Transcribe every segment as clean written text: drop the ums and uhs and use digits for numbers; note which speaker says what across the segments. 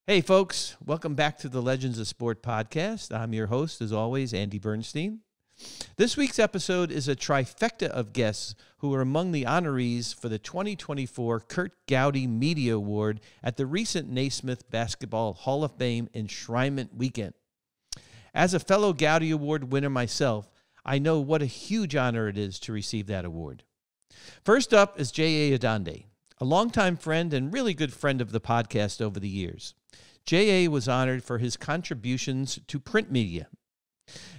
Speaker 1: Hey, folks. Welcome back to the Legends of Sport podcast. I'm your host, as always, Andy Bernstein. This week's episode is a trifecta of guests who are among the honorees for the 2024 Curt Gowdy Media Award at the recent Naismith Basketball Hall of Fame Enshrinement weekend. As a fellow Gowdy Award winner myself, I know what a huge honor it is to receive that award. First up is J.A. Adande, a longtime friend and really good friend of the podcast over the years. J.A. was honored for his contributions to print media.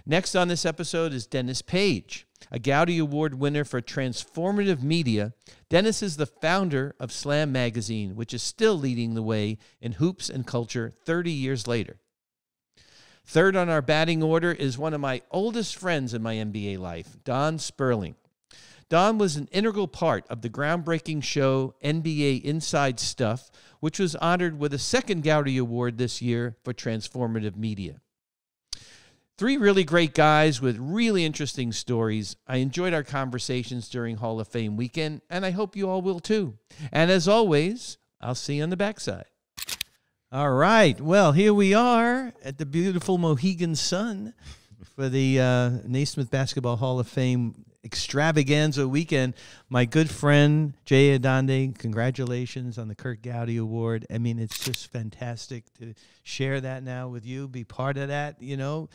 Speaker 1: Next on this episode is Dennis Page, a Gowdy Award winner for transformative media. Dennis is the founder of Slam Magazine, which is still leading the way in hoops and culture 30 years later. Third on our batting order is one of my oldest friends in my NBA life, Don Sperling. Don was an integral part of the groundbreaking show NBA Inside Stuff, which was honored with a second Gowdy Award this year for transformative media. Three really great guys with really interesting stories. I enjoyed our conversations during Hall of Fame weekend, and I hope you all will too. And as always, I'll see you on the backside. All right. Well, here we are at the beautiful Mohegan Sun for the Naismith Basketball Hall of Fame extravaganza weekend. My good friend, Jay Adande, congratulations on the Curt Gowdy Award. I mean, it's just fantastic to share that now with you, be part of that, you know,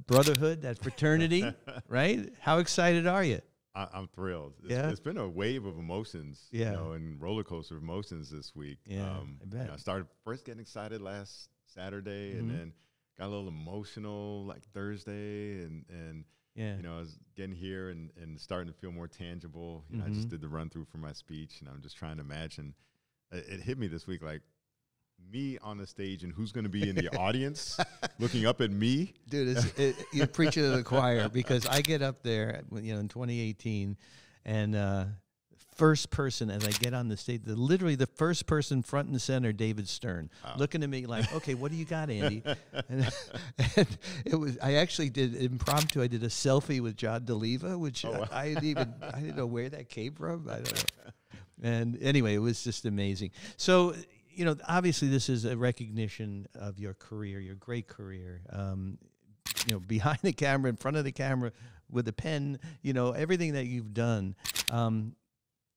Speaker 1: brotherhood, that fraternity, right? How excited are you?
Speaker 2: I'm thrilled. It's been a wave of emotions, you know, and roller coaster of emotions this week.
Speaker 1: Yeah, I bet.
Speaker 2: You know, I started first getting excited last Saturday, and then got a little emotional like Thursday, and you know, I was getting here and starting to feel more tangible. You know, I just did the run through for my speech, and I'm just trying to imagine. It hit me this week, like me on the stage and who's going to be in the audience looking up at me.
Speaker 1: Dude, you're preaching to the choir, because I get up there, you know, in 2018, and first person as I get on the stage, literally the first person front and center, David Stern, looking at me like, okay, what do you got, Andy? and it was, I actually did impromptu. I did a selfie with John DeLeva, which I didn't know where that came from. I don't know. And anyway, it was just amazing. So, you know, obviously this is a recognition of your career, your great career. You know, behind the camera, in front of the camera, with a pen, you know, everything that you've done.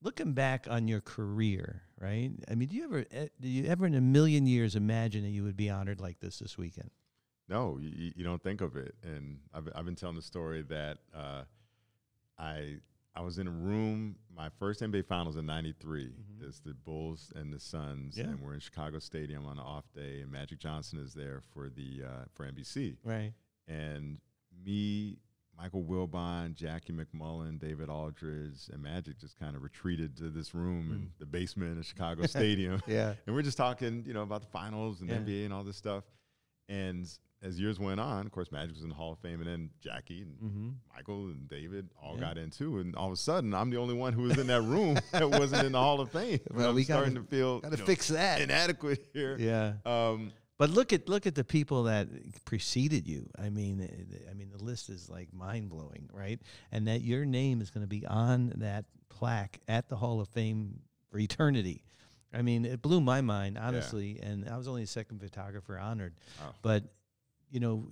Speaker 1: Looking back on your career, right? I mean, do you ever in a million years imagine that you would be honored like this weekend?
Speaker 2: No, you don't think of it. And I've been telling the story that I was in a room, my first NBA Finals in '93. It's the Bulls and the Suns, and we're in Chicago Stadium on an off day, and Magic Johnson is there for NBC.
Speaker 1: Right.
Speaker 2: And me, Michael Wilbon, Jackie McMullen, David Aldridge, and Magic just kind of retreated to this room in the basement of Chicago Stadium. And we're just talking, you know, about the finals and the NBA and all this stuff. And as years went on, of course, Magic was in the Hall of Fame, and then Jackie and Michael and David all got in too. And all of a sudden, I'm the only one who was in that room that wasn't in the Hall of Fame.
Speaker 1: Well, we
Speaker 2: starting to feel
Speaker 1: fix that
Speaker 2: inadequate here.
Speaker 1: But look at the people that preceded you. I mean, the list is like mind blowing, right? And that your name is going to be on that plaque at the Hall of Fame for eternity. I mean, it blew my mind, honestly. And I was only the second photographer honored. But you know,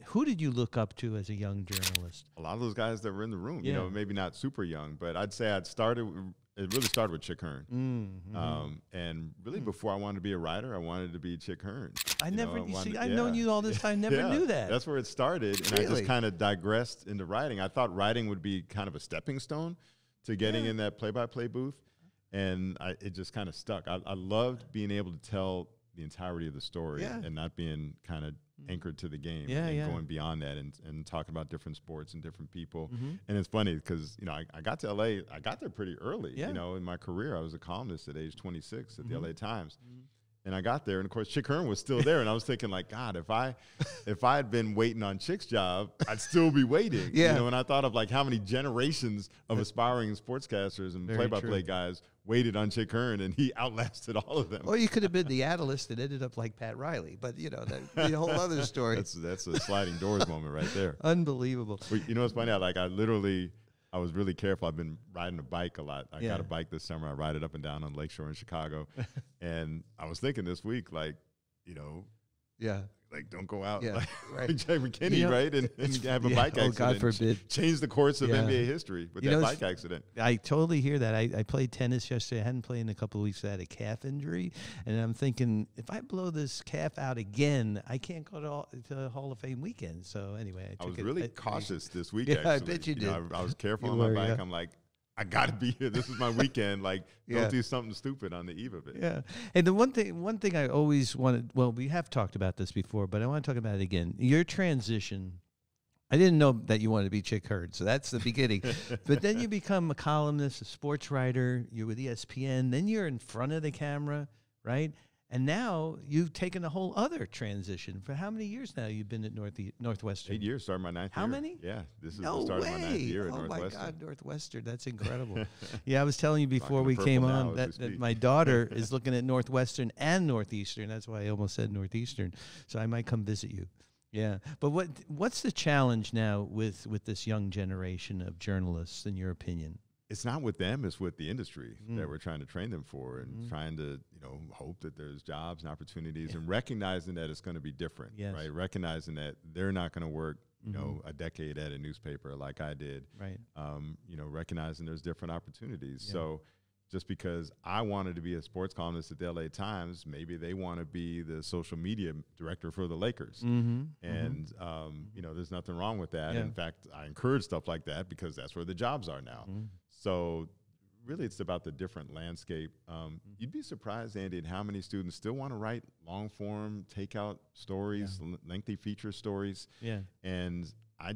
Speaker 1: who did you look up to as a young journalist?
Speaker 2: A lot of those guys that were in the room. You know, maybe not super young, but I'd say it really started with Chick Hearn. And really before I wanted to be a writer, I wanted to be Chick Hearn. I've
Speaker 1: known you all this time, never knew that.
Speaker 2: That's where it started, and I just kind of digressed into writing. I thought writing would be kind of a stepping stone to getting in that play-by-play booth, and it just kind of stuck. I loved being able to tell the entirety of the story and not being kind of anchored to the game and going beyond that and talking about different sports and different people. And it's funny because, you know, I got to LA, I got there pretty early, you know, in my career. I was a columnist at age 26 at the LA Times. And I got there, and of course, Chick Hearn was still there, and I was thinking, like, God, if I had been waiting on Chick's job, I'd still be waiting. You know, and I thought of like how many generations of aspiring sportscasters and play-by-play guys waited on Chick Hearn, and he outlasted all of them.
Speaker 1: Or you could have been the analyst and ended up like Pat Riley, but you know, that's a whole other story.
Speaker 2: That's a sliding doors moment right there.
Speaker 1: Unbelievable.
Speaker 2: But you know what's funny? I was really careful. I've been riding a bike a lot. I got a bike this summer. I ride it up and down on Lakeshore in Chicago. And I was thinking this week, like,
Speaker 1: Yeah.
Speaker 2: Like, don't go out
Speaker 1: Yeah,
Speaker 2: like
Speaker 1: right.
Speaker 2: Jack McKinney, right? And have a bike accident.
Speaker 1: Oh, God forbid.
Speaker 2: Change the course of NBA history with that bike accident.
Speaker 1: I totally hear that. I played tennis yesterday. I hadn't played in a couple of weeks. I had a calf injury. And I'm thinking, if I blow this calf out again, I can't go to the Hall of Fame weekend. So anyway,
Speaker 2: I was really cautious this week,
Speaker 1: yeah,
Speaker 2: actually.
Speaker 1: I bet you did.
Speaker 2: I was careful on my bike. I'm like, I got to be here. This is my weekend. Like, don't do something stupid on the eve of it.
Speaker 1: Yeah. And the one thing I always wanted, well, we have talked about this before, but I want to talk about it again. Your transition, I didn't know that you wanted to be Chick Hearn, so that's the beginning. But then you become a columnist, a sports writer, you're with ESPN, then you're in front of the camera, right? And now you've taken a whole other transition. For how many years now you've been at Northwestern?
Speaker 2: 8 years, started my 9th year.
Speaker 1: How many?
Speaker 2: Yeah, this is the start of my 9th year at Northwestern.
Speaker 1: Oh, my God, Northwestern. That's incredible. Yeah, I was telling you before we came on that my daughter is looking at Northwestern and Northeastern. That's why I almost said Northeastern. So I might come visit you. Yeah. But what's the challenge now with this young generation of journalists, in your opinion?
Speaker 2: It's not with them, it's with the industry that we're trying to train them for, and trying to, hope that there's jobs and opportunities, and recognizing that it's going to be different, right? Recognizing that they're not going to work, a decade at a newspaper like I did,
Speaker 1: right?
Speaker 2: Recognizing there's different opportunities. So just because I wanted to be a sports columnist at the LA Times, maybe they want to be the social media director for the Lakers. And, there's nothing wrong with that. In fact, I encourage stuff like that because that's where the jobs are now. So really, it's about the different landscape. You'd be surprised, Andy, at how many students still want to write long-form, takeout stories, lengthy feature stories. Yeah. And I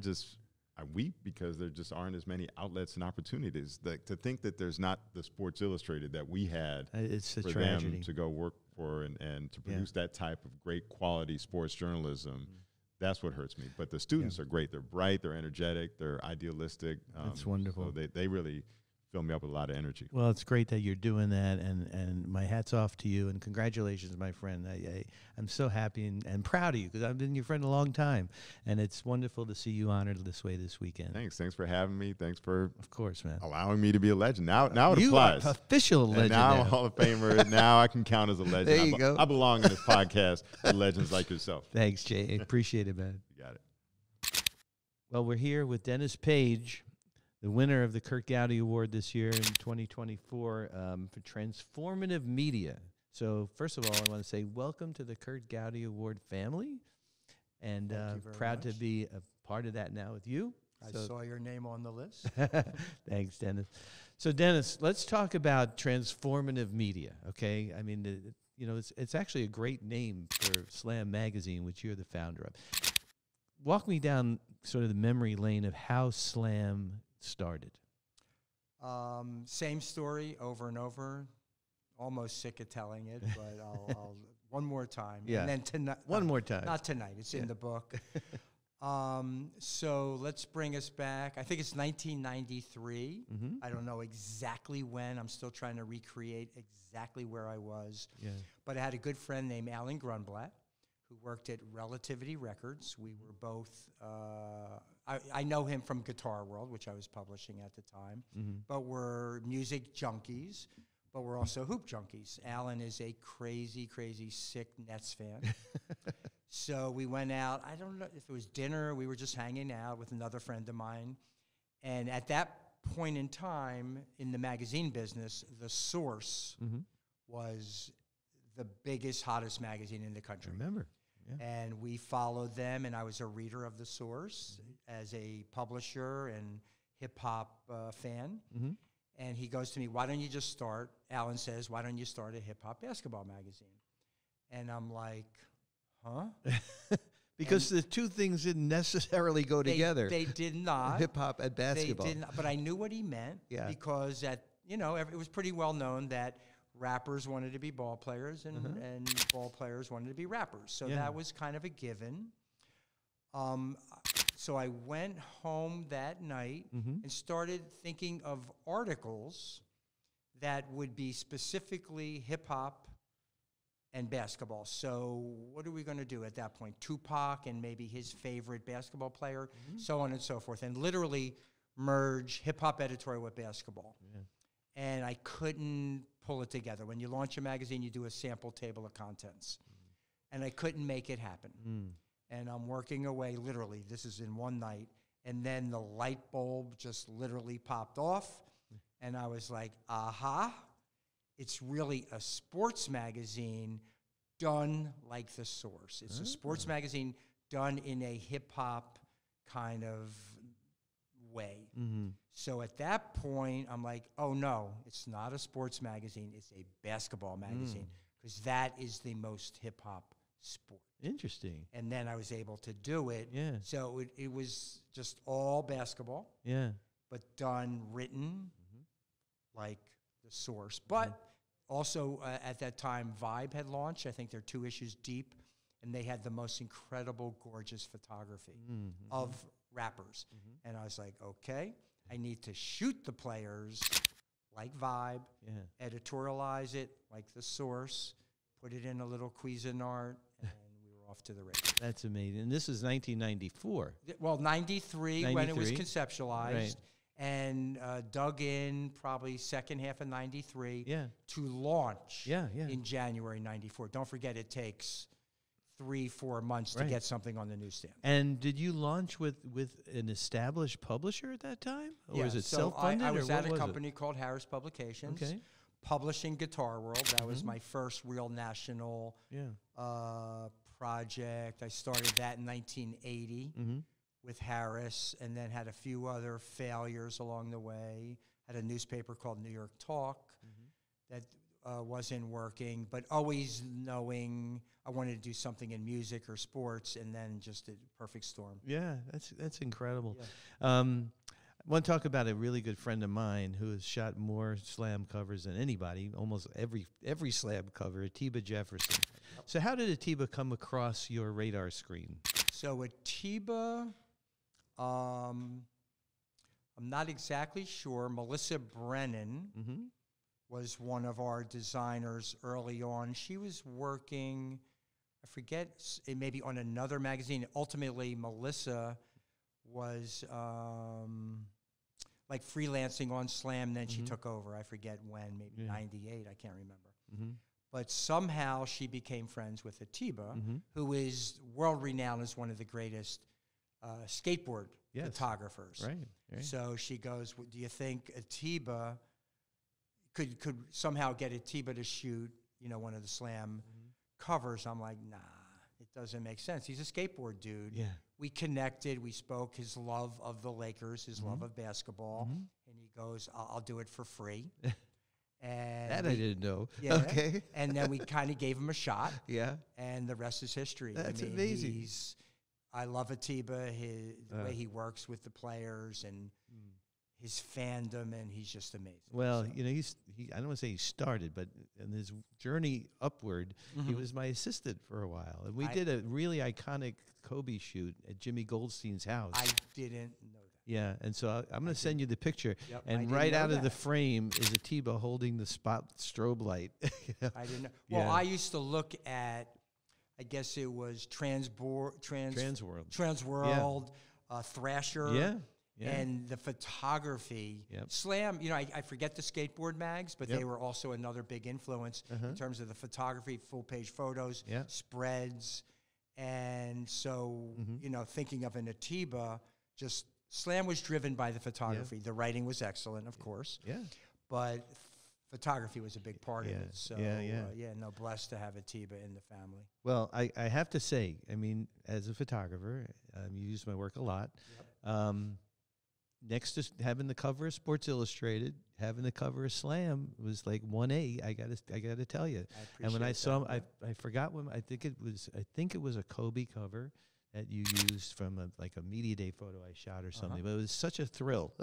Speaker 2: weep because there just aren't as many outlets and opportunities. To think that there's not the Sports Illustrated that we had
Speaker 1: it's a
Speaker 2: for
Speaker 1: tragedy.
Speaker 2: them to go work for and to produce that type of great quality sports journalism. That's what hurts me. But the students are great. They're bright. They're energetic. They're idealistic.
Speaker 1: That's wonderful.
Speaker 2: So they really fill me up with a lot of energy.
Speaker 1: Well, it's great that you're doing that, and my hat's off to you, and congratulations, my friend. I'm so happy and proud of you because I've been your friend a long time, and it's wonderful to see you honored this way this weekend.
Speaker 2: Thanks for having me. Thanks for,
Speaker 1: of course, man,
Speaker 2: allowing me to be a legend. Now it applies.
Speaker 1: You are official legend.
Speaker 2: And now I'm a Hall of Famer. Now I can count as a legend.
Speaker 1: There you go.
Speaker 2: I belong in this podcast with legends like yourself.
Speaker 1: Thanks, Jay. Appreciate it, man.
Speaker 2: You got it.
Speaker 1: Well, we're here with Dennis Page, the winner of the Curt Gowdy Award this year in 2024 for transformative media. So first of all, I want to say welcome to the Curt Gowdy Award family, and proud to be a part of that now with you.
Speaker 3: I saw your name on the list.
Speaker 1: Thanks, Dennis. So Dennis, let's talk about transformative media, okay? I mean, it's actually a great name for Slam Magazine, which you're the founder of. Walk me down sort of the memory lane of how Slam started.
Speaker 3: Same story over and over. Almost sick of telling it, but I'll one more time.
Speaker 1: Yeah.
Speaker 3: And then tonight.
Speaker 1: One more time.
Speaker 3: Not tonight. It's in the book. So let's bring us back. I think it's 1993. I don't know exactly when. I'm still trying to recreate exactly where I was. Yeah. But I had a good friend named Alan Grunblatt, who worked at Relativity Records. We were both, I know him from Guitar World, which I was publishing at the time, but we're music junkies, but we're also hoop junkies. Alan is a crazy, crazy, sick Nets fan. So we went out, I don't know if it was dinner, we were just hanging out with another friend of mine. And at that point in time, in the magazine business, The Source was the biggest, hottest magazine in the country.
Speaker 1: Remember. Yeah.
Speaker 3: And we followed them, and I was a reader of The Source as a publisher and hip-hop fan. And he goes to me, why don't you just start, Alan says, why don't you start a hip-hop basketball magazine? And I'm like, huh?
Speaker 1: Because the two things didn't necessarily go together.
Speaker 3: They did not.
Speaker 1: Hip-hop and basketball.
Speaker 3: They did not, but I knew what he meant because it was pretty well known that rappers wanted to be ball players and ball players wanted to be rappers. So that was kind of a given. So I went home that night and started thinking of articles that would be specifically hip-hop and basketball. So what are we going to do at that point? Tupac and maybe his favorite basketball player, so on and so forth, and literally merge hip-hop editorial with basketball. And I couldn't pull it together. When you launch a magazine, you do a sample table of contents. and I couldn't make it happen. And I'm working away, literally, this is in one night, and then the light bulb just literally popped off, and I was like, aha, it's really a sports magazine done like the source. It's a sports magazine done in a hip-hop kind of way. So at that point, I'm like, oh, no, it's not a sports magazine. It's a basketball magazine, because that is the most hip-hop sport.
Speaker 1: Interesting.
Speaker 3: And then I was able to do it.
Speaker 1: Yeah.
Speaker 3: So it was just all basketball.
Speaker 1: Yeah.
Speaker 3: But done, written, like the source. But also at that time, Vibe had launched. I think they're 2 issues deep, and they had the most incredible, gorgeous photography of rappers. And I was like, okay, I need to shoot the players like Vibe, editorialize it like the source, put it in a little Cuisinart, and we were off to the races.
Speaker 1: That's amazing. And this is 1994.
Speaker 3: Well, 93 when it was conceptualized.
Speaker 1: Right.
Speaker 3: And dug in probably second half of 93 to launch in January 94. Don't forget, it takes 3-4 months to get something on the newsstand.
Speaker 1: And did you launch with an established publisher at that time? Or was it
Speaker 3: so
Speaker 1: self-funded?
Speaker 3: I was at a company called Harris Publications, publishing Guitar World. That was my first real national project. I started that in 1980. With Harris, and then had a few other failures along the way. Had a newspaper called New York Talk that wasn't working, but always knowing I wanted to do something in music or sports, and then just a perfect storm.
Speaker 1: Yeah, that's incredible. I want to talk about a really good friend of mine who has shot more slam covers than anybody, almost every slam cover, Atiba Jefferson. So how did Atiba come across your radar screen?
Speaker 3: So Atiba, I'm not exactly sure. Melissa Brennan was one of our designers early on. She was working, I forget, maybe on another magazine. Ultimately, Melissa was like freelancing on Slam, then she took over. I forget when, maybe 98, I can't remember. But somehow she became friends with Atiba, who is world-renowned as one of the greatest skateboard photographers. Right. So she goes, do you think Atiba could somehow get Atiba to shoot, one of the Slam covers? I'm like, nah, it doesn't make sense. He's a skateboard dude. Yeah. We connected. We spoke his love of the Lakers, his love of basketball. And he goes, I'll do it for free. And
Speaker 1: that I didn't know.
Speaker 3: Yeah.
Speaker 1: Okay.
Speaker 3: And then we kind of gave him a shot.
Speaker 1: Yeah.
Speaker 3: And the rest is history.
Speaker 1: That's amazing.
Speaker 3: I love Atiba, the way he works with the players and his fandom, and he's just amazing.
Speaker 1: Well, he I don't want to say he started, but in his journey upward, he was my assistant for a while. And we did a really iconic Kobe shoot at Jimmy Goldstein's house.
Speaker 3: I didn't know that.
Speaker 1: Yeah, and so I'm going to send you the picture.
Speaker 3: Yep,
Speaker 1: and right out of the frame is Atiba holding the spot strobe light.
Speaker 3: I didn't know. Well, I used to look at, I guess it was Transworld, Thrasher. Yeah. And the photography. Slam, I forget the skateboard mags, but they were also another big influence in terms of the photography, full-page photos, spreads. And so, thinking of an Atiba, just Slam was driven by the photography. The writing was excellent, of course. Yeah. But photography was a big part of it. So, blessed to have Atiba in the family.
Speaker 1: Well, I have to say, as a photographer, you use my work a lot. Next to having the cover of Sports Illustrated, having the cover of Slam was like 1A. I gotta tell you. And when I saw, I forgot when. I think it was a Kobe cover that you used from a media day photo I shot or something. But it was such a thrill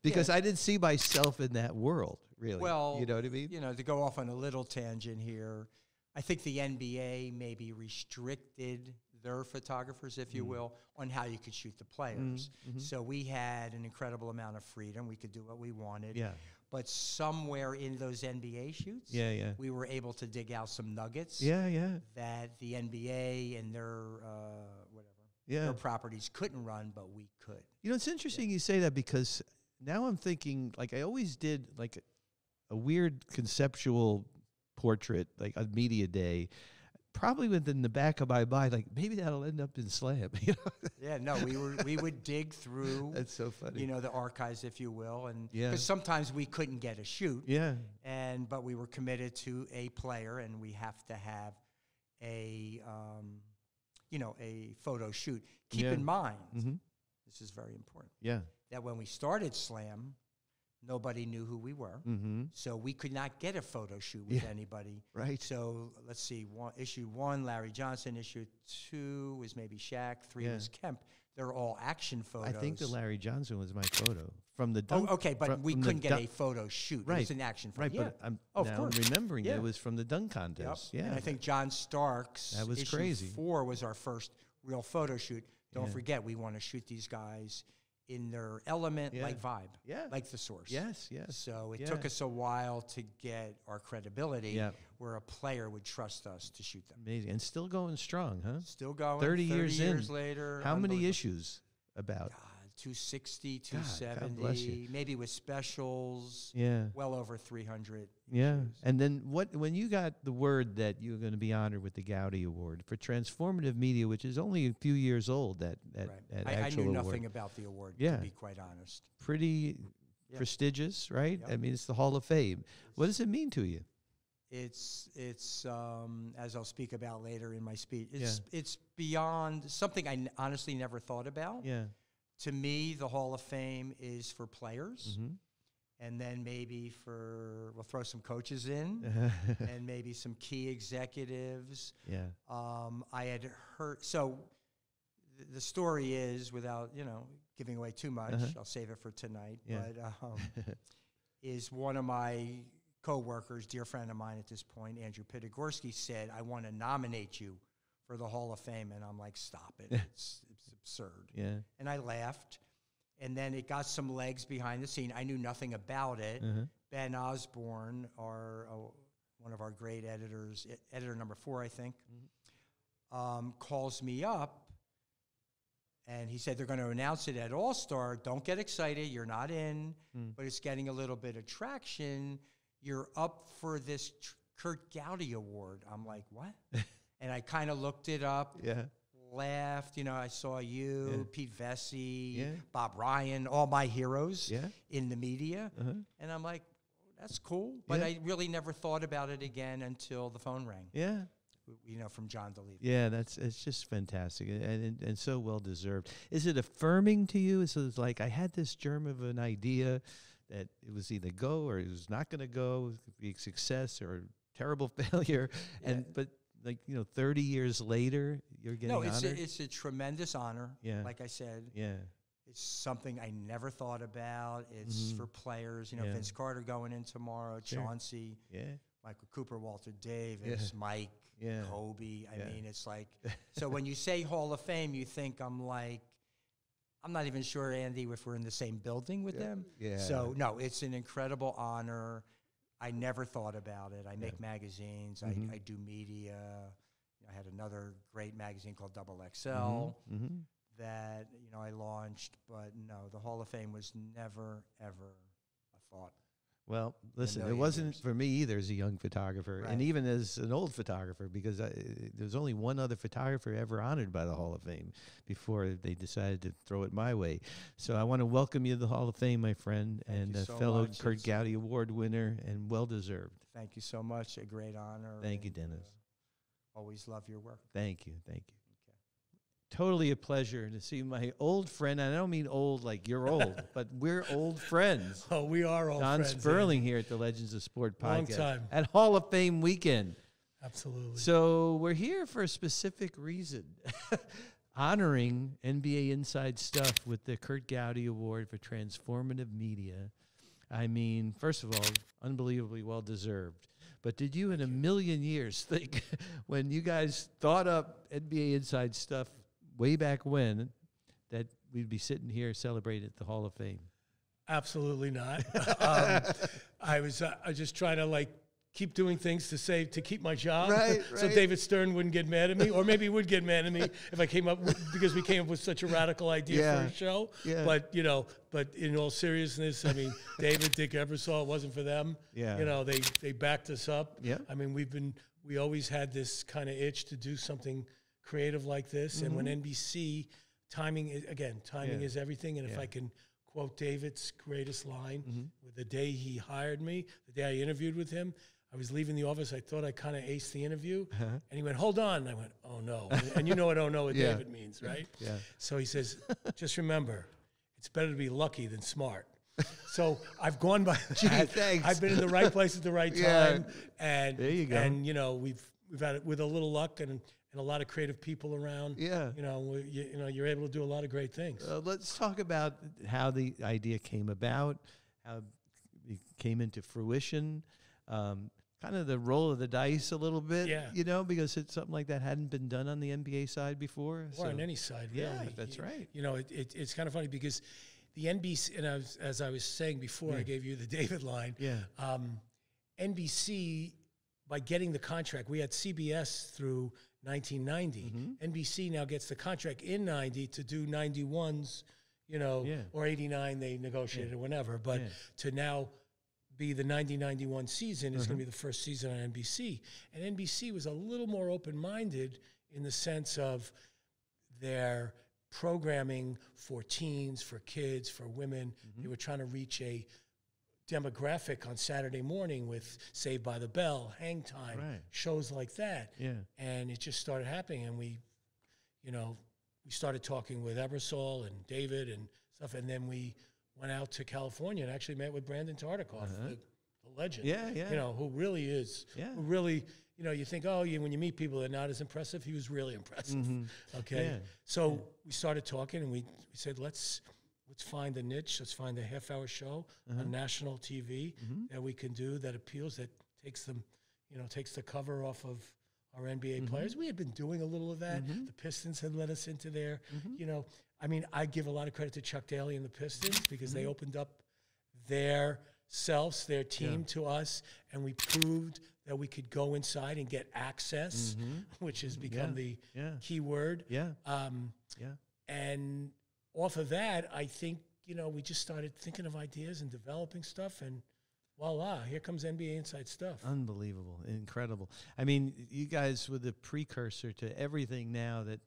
Speaker 1: because I didn't see myself in that world really.
Speaker 3: Well,
Speaker 1: you know what I mean?
Speaker 3: To go off on a little tangent here, I think the NBA maybe restricted their photographers, if you will, on how you could shoot the players. So we had an incredible amount of freedom. We could do what we wanted. Yeah. But somewhere in those NBA shoots, we were able to dig out some nuggets. That the NBA and their their properties couldn't run, but we could.
Speaker 1: It's interesting you say that because now I'm thinking, like I always did, like a weird conceptual portrait, like a media day. probably within the back of my mind, like maybe that'll end up in Slam. You know?
Speaker 3: Yeah, no, we would dig through.
Speaker 1: That's so funny.
Speaker 3: You know, the archives, if you will, and
Speaker 1: Yeah.
Speaker 3: because sometimes we couldn't get a shoot.
Speaker 1: Yeah.
Speaker 3: But we were committed to a player, and we have to have a a photo shoot. Keep in mind, this is very important.
Speaker 1: Yeah.
Speaker 3: That when we started Slam, nobody knew who we were, so we could not get a photo shoot with anybody.
Speaker 1: Right.
Speaker 3: So let's see, issue 1, Larry Johnson. Issue 2 was maybe Shaq. 3 was Kemp. They're all action photos.
Speaker 1: I think the Larry Johnson was my photo from the dunk.
Speaker 3: Oh, okay, but we couldn't get a photo shoot.
Speaker 1: Right.
Speaker 3: It was an action photo.
Speaker 1: Right,
Speaker 3: Yeah.
Speaker 1: but I'm
Speaker 3: of
Speaker 1: now
Speaker 3: course.
Speaker 1: remembering
Speaker 3: Yeah.
Speaker 1: it was from the dunk contest.
Speaker 3: Yep.
Speaker 1: Yeah.
Speaker 3: And I think John Stark's
Speaker 1: That was
Speaker 3: issue
Speaker 1: crazy.
Speaker 3: 4 was our first real photo shoot. Don't
Speaker 1: Yeah.
Speaker 3: forget, we want to shoot these guys in their element, like vibe, like the source.
Speaker 1: Yes, yes.
Speaker 3: So it took us a while to get our credibility,
Speaker 1: Yeah.
Speaker 3: where a player would trust us to shoot them.
Speaker 1: Amazing. And still going strong, huh?
Speaker 3: Still going.
Speaker 1: 30 years in.
Speaker 3: Later.
Speaker 1: How many
Speaker 3: unbelievable.
Speaker 1: issues about?
Speaker 3: God, 260,
Speaker 1: God bless
Speaker 3: 270,
Speaker 1: you.
Speaker 3: maybe with specials.
Speaker 1: Yeah.
Speaker 3: Well over 300.
Speaker 1: Yeah.
Speaker 3: issues.
Speaker 1: And then when you got the word that you were going to be honored with the Gowdy Award for transformative media, which is only a few years old, that
Speaker 3: Right. I
Speaker 1: actual
Speaker 3: knew
Speaker 1: award.
Speaker 3: nothing about the award,
Speaker 1: Yeah.
Speaker 3: to be quite honest.
Speaker 1: Pretty
Speaker 3: Yeah.
Speaker 1: prestigious, right?
Speaker 3: Yep.
Speaker 1: I mean, it's the Hall of Fame. What does it mean to you?
Speaker 3: It's as I'll speak about later in my speech. It's beyond something I honestly never thought about.
Speaker 1: Yeah.
Speaker 3: To me, the Hall of Fame is for players,
Speaker 1: Mm-hmm.
Speaker 3: and then maybe we'll throw some coaches in, and maybe some key executives.
Speaker 1: Yeah.
Speaker 3: I had heard, so the story is, without giving away too much, I'll save it for tonight.
Speaker 1: Yeah.
Speaker 3: But is one of my co-workers, dear friend of mine at this point, Andrew Pitigorski, said, "I want to nominate you for the Hall of Fame," and I'm like, "Stop it! It's absurd."
Speaker 1: Yeah.
Speaker 3: And I laughed, and then it got some legs behind the scene. I knew nothing about it. Ben Osborne, one of our great editors, editor number 4, I think, calls me up, and he said, "They're going to announce it at All-Star. Don't get excited. You're not in, but it's getting a little bit of traction. You're up for this Curt Gowdy Award." I'm like, "What?" And I kind of looked it up.
Speaker 1: Yeah.
Speaker 3: Laughed, I saw you, Pete Vesey,
Speaker 1: Yeah.
Speaker 3: Bob Ryan, all my heroes
Speaker 1: Yeah.
Speaker 3: in the media. And I'm like, that's cool. But I really never thought about it again until the phone rang,
Speaker 1: Yeah.
Speaker 3: from John DeLevy.
Speaker 1: Yeah, it's just fantastic and so well deserved. Is it affirming to you? Is it like, I had this germ of an idea that it was either go or it was not going to go, it could be a success or a terrible failure, but 30 years later, you're getting honored?
Speaker 3: It's a tremendous honor.
Speaker 1: Yeah.
Speaker 3: Like I said,
Speaker 1: Yeah.
Speaker 3: it's something I never thought about. It's for players, Vince Carter going in tomorrow,
Speaker 1: Sure.
Speaker 3: Chauncey,
Speaker 1: Yeah.
Speaker 3: Michael Cooper, Walter Davis, Mike,
Speaker 1: Yeah.
Speaker 3: Kobe. I
Speaker 1: Yeah.
Speaker 3: mean, it's like, so when you say Hall of Fame, you think I'm not even sure, Andy, if we're in the same building with them.
Speaker 1: Yeah.
Speaker 3: So, no, it's an incredible honor. I never thought about it. I make magazines. I do media. I had another great magazine called Double XL that, I launched. But no, the Hall of Fame was never, ever a thought.
Speaker 1: Well, listen, it
Speaker 3: million
Speaker 1: wasn't
Speaker 3: years.
Speaker 1: for me either as a young photographer, and
Speaker 3: Right.
Speaker 1: even as an old photographer, because there's only one other photographer ever honored by the Hall of Fame before they decided to throw it my way. So I want to welcome you to the Hall of Fame, my friend,
Speaker 3: Thank
Speaker 1: and
Speaker 3: you
Speaker 1: a
Speaker 3: so
Speaker 1: fellow
Speaker 3: much.
Speaker 1: Curt
Speaker 3: It's-
Speaker 1: Gowdy Award winner, and well-deserved.
Speaker 3: Thank you so much. A great honor.
Speaker 1: Thank you,
Speaker 3: and,
Speaker 1: Dennis.
Speaker 3: Always love your work.
Speaker 1: Thank you. Totally a pleasure to see my old friend. And I don't mean old like you're old, but we're old friends.
Speaker 4: Oh, we are old
Speaker 1: Don
Speaker 4: friends.
Speaker 1: Sperling here at the Legends of Sport
Speaker 4: Long
Speaker 1: podcast
Speaker 4: time.
Speaker 1: at Hall of Fame weekend.
Speaker 4: Absolutely.
Speaker 1: So we're here for a specific reason, honoring NBA Inside Stuff with the Curt Gowdy Award for Transformative Media. I mean, first of all, unbelievably well-deserved. But did you in a million years think when you guys thought up NBA Inside Stuff way back when that we'd be sitting here celebrating at the Hall of Fame?
Speaker 4: Absolutely not. I was just trying to keep doing things to keep my job.
Speaker 1: Right,
Speaker 4: So
Speaker 1: right.
Speaker 4: David Stern wouldn't get mad at me, or maybe he would get mad at me if I came up because we came up with such a radical idea for a show.
Speaker 1: Yeah.
Speaker 4: But but in all seriousness, I mean, David, Dick Ebersol, it wasn't for them.
Speaker 1: Yeah.
Speaker 4: They backed us up.
Speaker 1: Yeah.
Speaker 4: I mean, we always had this kind of itch to do something creative like this. And when NBC, timing is everything. And if I can quote David's greatest line, with the day he hired me, the day I interviewed with him, I was leaving the office. I thought I kind of aced the interview. And he went, "Hold on." And I went, "Oh, no." And you know what "oh, no" with David means, right?
Speaker 1: Yeah.
Speaker 4: So he says, "Just remember, it's better to be lucky than smart." So I've gone by that.
Speaker 1: Thanks.
Speaker 4: I've been in the right place at the right time. And
Speaker 1: there you go.
Speaker 4: And, we've had it with a little luck and a lot of creative people around.
Speaker 1: Yeah.
Speaker 4: You're able to do a lot of great things.
Speaker 1: Let's talk about how the idea came about, how it came into fruition, kind of the roll of the dice a little bit, because it's something like that hadn't been done on the NBA side before.
Speaker 4: Or on any side, really.
Speaker 1: Yeah, that's right.
Speaker 4: It's kind of funny because the NBC, and as I was saying before, I gave you the David line.
Speaker 1: Yeah.
Speaker 4: NBC, by getting the contract, we had CBS through 1990. NBC now gets the contract in 90 to do 91s, or 89, they negotiated or whatever. But to now be the 90-91 season is going to be the first season on NBC. And NBC was a little more open-minded in the sense of their programming for teens, for kids, for women. They were trying to reach a demographic on Saturday morning with Saved by the Bell, Hang Time, shows like that.
Speaker 1: Yeah.
Speaker 4: And it just started happening. And we started talking with Ebersol and David and stuff. And then we went out to California and actually met with Brandon Tartikoff, the legend.
Speaker 1: Yeah, yeah.
Speaker 4: Who really is, who really, you think, when you meet people that are not as impressive, he was really impressive. Okay.
Speaker 1: Yeah.
Speaker 4: So we started talking and we said, let's find a niche. Let's find a half-hour show on national TV that we can do that appeals, that takes them, takes the cover off of our NBA players. We had been doing a little of that. The Pistons had let us into there. I give a lot of credit to Chuck Daly and the Pistons because they opened up their team to us, and we proved that we could go inside and get access, which has become the key word.
Speaker 1: Yeah.
Speaker 4: And off of that, I think, we just started thinking of ideas and developing stuff, and voila, here comes NBA Inside Stuff.
Speaker 1: Unbelievable. Incredible. I mean, you guys were the precursor to everything now that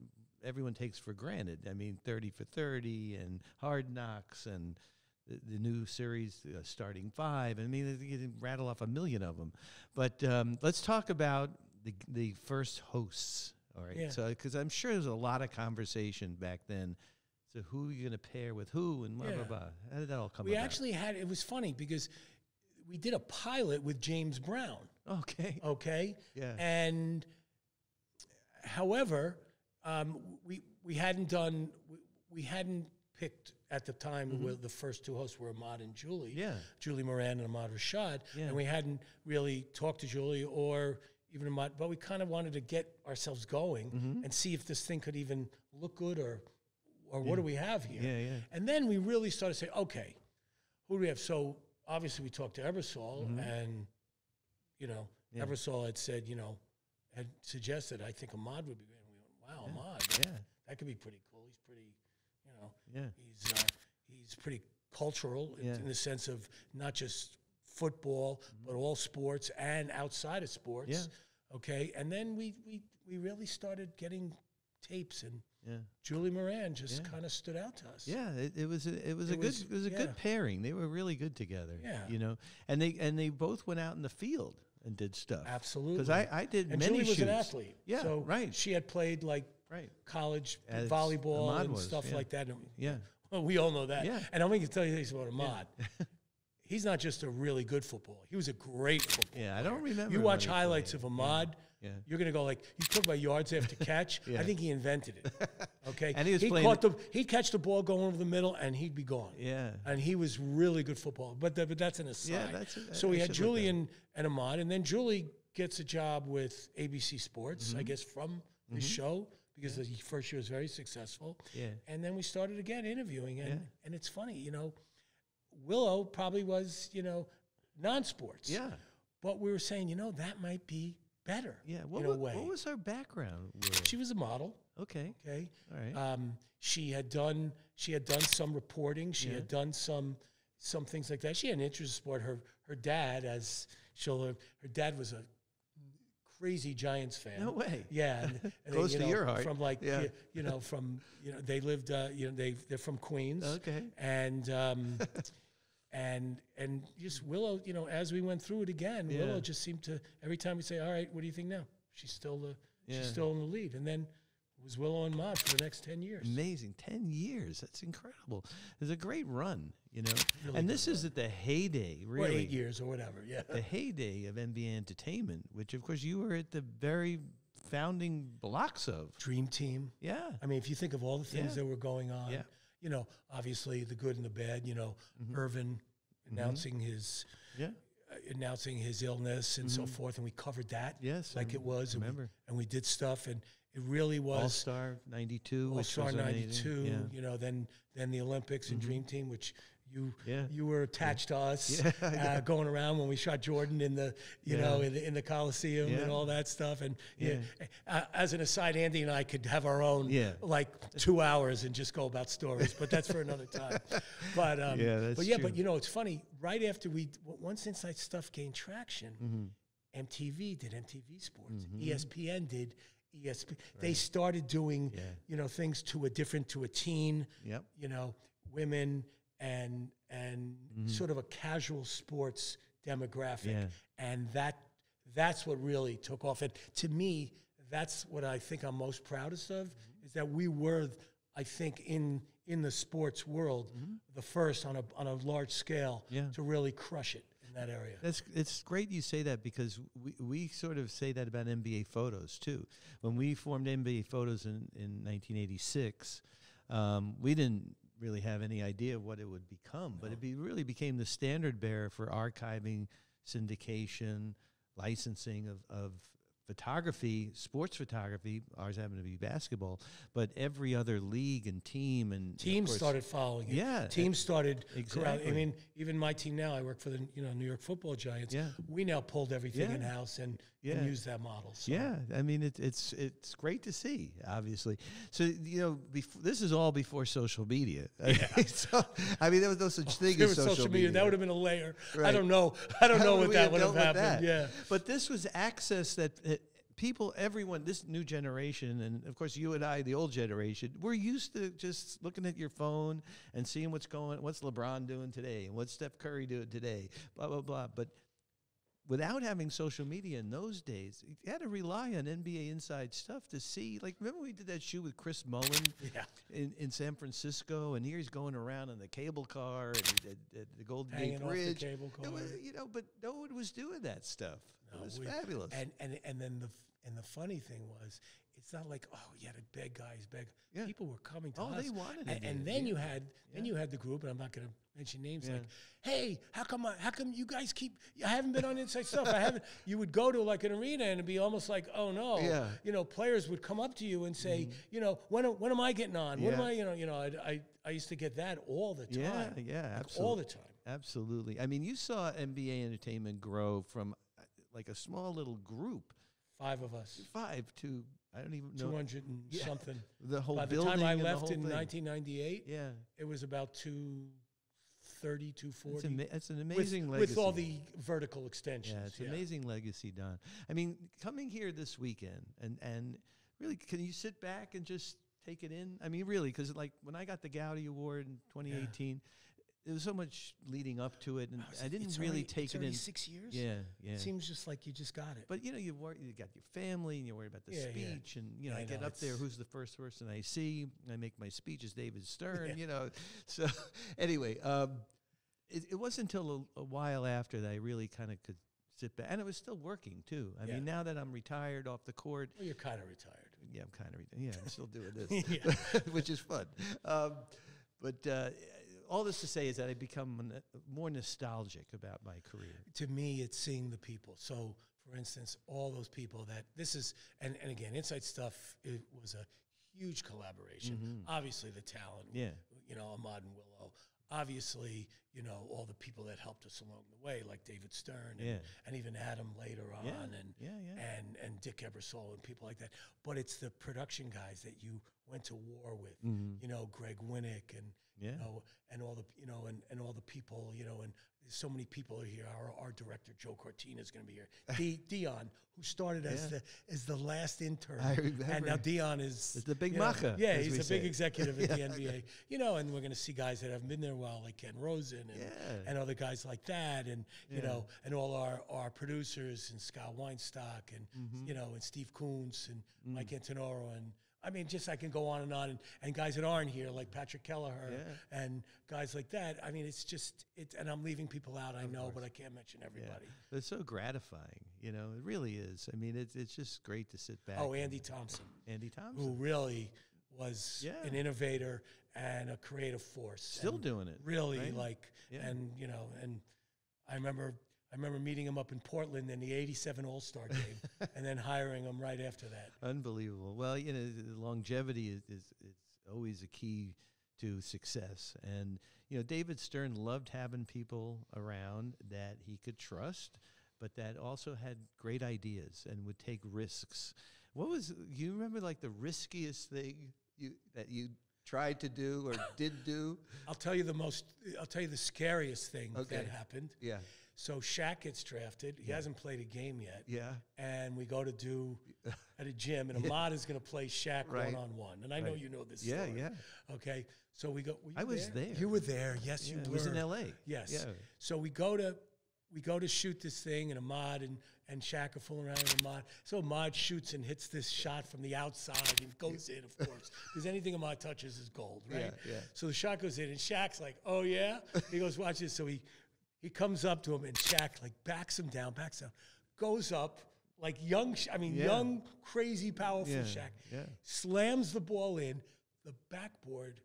Speaker 1: everyone takes for granted. I mean, 30 for 30 and Hard Knocks and the new series, Starting Five. I mean, you can rattle off a million of them. But let's talk about the first hosts. All right.
Speaker 4: Yeah.
Speaker 1: So, because I'm sure there's a lot of conversation back then. So who are you going to pair with who and blah, blah, blah. How did that all come about?
Speaker 4: We actually it was funny because we did a pilot with James Brown. Okay.
Speaker 1: Yeah.
Speaker 4: And however, we hadn't picked at the time where the first two hosts were Ahmad and Julie.
Speaker 1: Yeah.
Speaker 4: Julie Moran and Ahmad Rashad.
Speaker 1: Yeah.
Speaker 4: And we hadn't really talked to Julie or even Ahmad, but we kind of wanted to get ourselves going and see if this thing could even look good or what do we have here?
Speaker 1: Yeah, yeah.
Speaker 4: And then we really started to say, okay, who do we have? So obviously we talked to Ebersol and, Ebersol had said, had suggested, I think Ahmad would be great. And we went, wow, Ahmad, that could be pretty cool. He's pretty, he's pretty cultural in the sense of not just football, but all sports and outside of sports.
Speaker 1: Yeah.
Speaker 4: Okay. And then we really started getting tapes, and Julie Moran just kind of stood out to us.
Speaker 1: Yeah, it was a good pairing. They were really good together.
Speaker 4: Yeah.
Speaker 1: And they both went out in the field and did stuff.
Speaker 4: Absolutely.
Speaker 1: Because I did
Speaker 4: and
Speaker 1: many
Speaker 4: Julie was
Speaker 1: shoots.
Speaker 4: an athlete.
Speaker 1: Yeah,
Speaker 4: so
Speaker 1: right.
Speaker 4: She had played college volleyball
Speaker 1: Ahmad
Speaker 4: and
Speaker 1: was,
Speaker 4: stuff like that. And
Speaker 1: Yeah.
Speaker 4: well, we all know that.
Speaker 1: Yeah.
Speaker 4: And I'm going to tell you things about Ahmad. He's not just a really good footballer. He was a great footballer.
Speaker 1: Yeah, I don't remember.
Speaker 4: You watch
Speaker 1: him
Speaker 4: highlights
Speaker 1: playing.
Speaker 4: of Ahmad, you're going to go you talk about yards after catch. I think he invented it. Okay?
Speaker 1: And he'd
Speaker 4: catch the ball going over the middle, and he'd be gone.
Speaker 1: Yeah.
Speaker 4: And he was really good football. But that's an aside.
Speaker 1: Yeah,
Speaker 4: so we had Julie and Ahmad, and then Julie gets a job with ABC Sports, I guess, from the show, because the first year was very successful.
Speaker 1: Yeah.
Speaker 4: And then we started again interviewing, and it's funny, Willow probably was, non-sports.
Speaker 1: Yeah.
Speaker 4: but we were saying, that might be better.
Speaker 1: Yeah.
Speaker 4: In a way.
Speaker 1: What was her background?
Speaker 4: She was a model.
Speaker 1: Okay.
Speaker 4: Okay.
Speaker 1: All right.
Speaker 4: She had done some reporting. She had done some things like that. She had an interest in sport. Her dad, her dad was a crazy Giants fan.
Speaker 1: No way.
Speaker 4: Yeah, and
Speaker 1: Close to your heart.
Speaker 4: From they lived. They're from Queens.
Speaker 1: Okay.
Speaker 4: And just Willow. As we went through it again, Willow just seemed to every time we say, "All right, what do you think now?" She's still in the lead, and then it was Willow and Maude for the next 10 years.
Speaker 1: Amazing, 10 years. That's incredible. It's a great run,
Speaker 4: Really
Speaker 1: and this is at the heyday, really.
Speaker 4: Or 8 years or whatever. Yeah.
Speaker 1: The heyday of NBA entertainment, which of course you were at the very founding blocks of.
Speaker 4: Dream Team.
Speaker 1: Yeah.
Speaker 4: I mean, if you think of all the things that were going on, obviously the good and the bad. Irvin announcing his. Yeah. Announcing his illness and so forth, and we covered that.
Speaker 1: Yes,
Speaker 4: like it was.
Speaker 1: Remember,
Speaker 4: and we did stuff, and it really was
Speaker 1: All-Star '92.
Speaker 4: All-Star '92. Yeah. Then the Olympics and Dream Team, which you were attached to us, going around when we shot Jordan in the in the Coliseum and all that stuff. And as an aside, Andy and I could have our own like 2 hours and just go about stories, but that's for another time. But true. It's funny. Right after once Inside Stuff gained traction, MTV did MTV Sports, ESPN did ESPN. Right. They started doing things to a teen, women. And sort of a casual sports demographic, and that's what really took off. And to me, that's what I think I'm most proudest of is that we were, I think, in the sports world, the first on a large scale to really crush it in that area.
Speaker 1: It's great you say that because we sort of say that about NBA Photos too. When we formed NBA Photos in 1986, we didn't really have any idea what it would become, but it really became the standard bearer for archiving, syndication, licensing of photography, sports photography. Ours happened to be basketball, but every other league and team and
Speaker 4: teams started following it.
Speaker 1: Yeah,
Speaker 4: teams started.
Speaker 1: Exactly.
Speaker 4: I mean, even my team now. I work for the New York Football Giants. Yeah, we now pulled everything in house and use that model. So.
Speaker 1: Yeah, I mean it's great to see. Obviously, so this is all before social media.
Speaker 4: Yeah.
Speaker 1: So, I mean, there was no such thing as social media.
Speaker 4: That would have been a layer.
Speaker 1: Right.
Speaker 4: I don't know what that would have happened. Yeah,
Speaker 1: but this was access that people, everyone, this new generation, and of course you and I, the old generation, we're used to just looking at your phone and seeing what's LeBron doing today and what's Steph Curry doing today, blah, blah, blah. But without having social media in those days, you had to rely on NBA Inside Stuff to see. Like, remember we did that shoot with Chris Mullen in San Francisco, and here he's going around in the cable car and at the Golden Gate Bridge.
Speaker 4: Off the cable car.
Speaker 1: But no one was doing that stuff. No, it was fabulous.
Speaker 4: And then the funny thing was, it's not like, you had to beg guys, Yeah. People were coming to us.
Speaker 1: They wanted it.
Speaker 4: And then you had the group, and I'm not going to mention names, like, hey, how come you guys I haven't been on Inside Stuff. I haven't. You would go to like an arena and it'd be almost like, oh no. Yeah. Players would come up to you and say, when am I getting on? When am I, I used to get that all the time.
Speaker 1: Yeah, absolutely.
Speaker 4: All the time.
Speaker 1: Absolutely. I mean, you saw NBA entertainment grow from like a small little group.
Speaker 4: 5 of us.
Speaker 1: 5 to, I don't even know.
Speaker 4: 200 and something.
Speaker 1: The whole
Speaker 4: By the
Speaker 1: building
Speaker 4: time I
Speaker 1: and
Speaker 4: left
Speaker 1: the
Speaker 4: in
Speaker 1: whole
Speaker 4: 1998, it was about 230, 240.
Speaker 1: It's an amazing legacy.
Speaker 4: With all the vertical extensions.
Speaker 1: Yeah, it's an amazing legacy, Don. I mean, coming here this weekend, and really, can you sit back and just take it in? I mean, really, because like when I got the Gowdy Award in 2018, there was so much leading up to it, and I didn't really take it in.
Speaker 4: 6 years.
Speaker 1: Yeah.
Speaker 4: It seems just like you just got it.
Speaker 1: But you got your family, and you're worried about the speech, and I get up there. Who's the first person I see? I make my speech as David Stern. So anyway, it wasn't until a while after that I really kind of could sit back, and it was still working too. I mean, now that I'm retired off the court,
Speaker 4: you're kind of retired.
Speaker 1: Yeah, I'm kind of retired. Yeah, I'm still doing this, which is fun. But all this to say is that I become more nostalgic about my career.
Speaker 4: To me, it's seeing the people. So, for instance, all those people that this is, and again, Inside Stuff, it was a huge collaboration. Obviously, the talent, Adande and Willow. Obviously, you know, all the people that helped us along the way, like David Stern and even Adam later on, and Dick Ebersol and people like that. But it's the production guys that you went to war with, you know, Greg Winnick and you know, and all the and all the people, you know, and there's so many people are here. Our director Joe Cortina is going to be here. Dion, who started as the last intern,
Speaker 1: I remember.
Speaker 4: and now Dion is
Speaker 1: the big
Speaker 4: macher.
Speaker 1: Yeah,
Speaker 4: he's a big executive at the NBA. You know, and we're going to see guys that haven't been there a while, like Ken Rosen and other guys like that, and you know, and all our producers and Scott Weinstock and you know, and Steve Kuntz and Mike Antonoro, and I mean, just I can go on, and guys that aren't here, like Patrick Kelleher and guys like that. I mean, it's just, and I'm leaving people out, I know, but I can't mention everybody.
Speaker 1: Yeah. It's so gratifying, you know, it really is. I mean, it's just great to sit back.
Speaker 4: Oh, Andy Thompson.
Speaker 1: Who
Speaker 4: really was an innovator and a creative force.
Speaker 1: Still doing it.
Speaker 4: Really, right? And, you know, and I remember meeting him up in Portland in the '87 All-Star game, and then hiring him right after that.
Speaker 1: Unbelievable. Well, you know, longevity is always a key to success. And, you know, David Stern loved having people around that he could trust, but that also had great ideas and would take risks. You remember, like, the riskiest thing that you tried to do or did do?
Speaker 4: I'll tell you the scariest thing that happened.
Speaker 1: Yeah.
Speaker 4: So Shaq gets drafted. He hasn't played a game yet.
Speaker 1: Yeah.
Speaker 4: And we go to do at a gym, and Ahmad is going to play Shaq one-on-one. And I know you know this story.
Speaker 1: Yeah.
Speaker 4: Okay. So we go.
Speaker 1: I was there.
Speaker 4: You were there. Yes, you were.
Speaker 1: It was in L.A.
Speaker 4: Yes.
Speaker 1: Yeah.
Speaker 4: So we go to shoot this thing, and Ahmad and Shaq are fooling around with Ahmad. So Ahmad shoots and hits this shot from the outside and goes in, of course. Because anything Ahmad touches is gold, right?
Speaker 1: Yeah.
Speaker 4: So the shot goes in, and Shaq's like, oh, yeah? He goes, watch this. So he comes up to him, and Shaq, like, backs him down, goes up, like young, crazy, powerful Shaq, slams the ball in, the backboard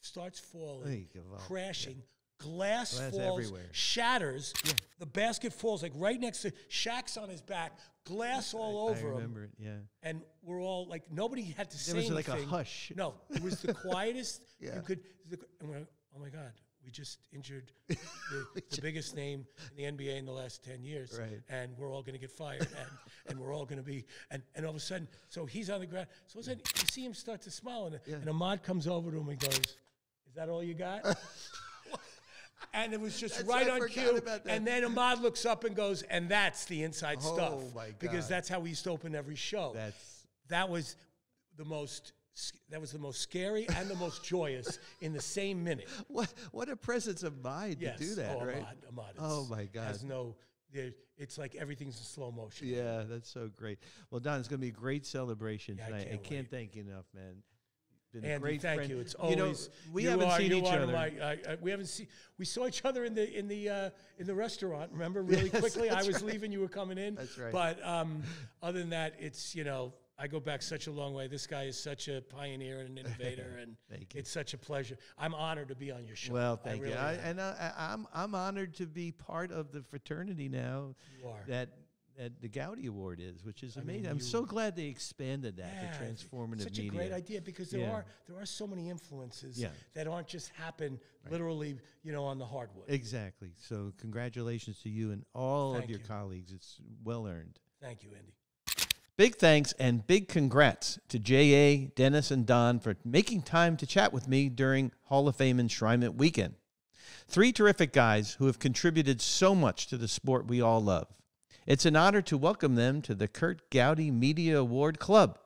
Speaker 4: starts falling, crashing, glass falls,
Speaker 1: everywhere.
Speaker 4: Shatters, the basket falls, like, right next to, Shaq's on his back, glass all over him.
Speaker 1: I remember it,
Speaker 4: And we're all, like, nobody had to say anything.
Speaker 1: There was like a hush.
Speaker 4: No, it was the quietest you could, and we're like, oh my God. We just injured the biggest name in the NBA in the last 10 years. Right. And we're all going to get fired. And we're all going to be, and all of a sudden, so he's on the ground. So all of a sudden, you see him start to smile. And Ahmad comes over to him and goes, is that all you got? And it was just right on cue. And then Ahmad looks up and goes, and that's the inside stuff.
Speaker 1: Oh, my God.
Speaker 4: Because that's how we used to open every show. That was the most scary and the most joyous in the same minute.
Speaker 1: What a presence of mind to do that, right?
Speaker 4: Ahmad
Speaker 1: oh, my God.
Speaker 4: It's like everything's in slow motion.
Speaker 1: Yeah, that's so great. Well, Don, it's going to be a great celebration tonight. I can't thank you enough, man. Been
Speaker 4: Andy,
Speaker 1: a great
Speaker 4: thank
Speaker 1: friend.
Speaker 4: you. It's always
Speaker 1: we haven't seen each other.
Speaker 4: We saw each other in the restaurant. Remember, really quickly. I was leaving. You were coming in.
Speaker 1: That's right.
Speaker 4: But other than that, it's I go back such a long way. This guy is such a pioneer and an innovator, and it's such a pleasure. I'm honored to be on your show.
Speaker 1: Well, thank you. I'm honored to be part of the fraternity now.
Speaker 4: You are.
Speaker 1: That the Gowdy Award is, which is amazing. I'm so glad they expanded that to transformative media.
Speaker 4: Such a great idea, because there are so many influences that aren't just happen literally, on the hardwood.
Speaker 1: Exactly. So congratulations to you and all of your colleagues. It's well earned.
Speaker 4: Thank you, Andy.
Speaker 1: Big thanks and big congrats to J.A., Dennis, and Don for making time to chat with me during Hall of Fame Enshrinement weekend. 3 terrific guys who have contributed so much to the sport we all love. It's an honor to welcome them to the Curt Gowdy Media Award Club.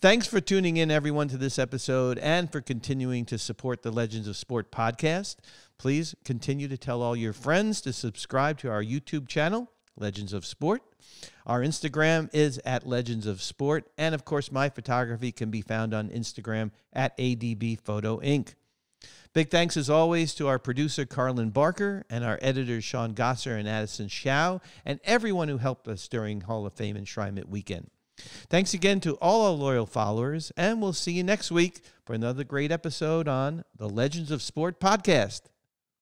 Speaker 1: Thanks for tuning in, everyone, to this episode and for continuing to support the Legends of Sport podcast. Please continue to tell all your friends to subscribe to our YouTube channel, Legends of Sport. Our Instagram is at Legends of Sport. And, of course, my photography can be found on Instagram at ADB Photo Inc. Big thanks, as always, to our producer, Carlin Barker, and our editors, Sean Gosser and Addison Shao, and everyone who helped us during Hall of Fame Enshrinement weekend. Thanks again to all our loyal followers, and we'll see you next week for another great episode on the Legends of Sport podcast.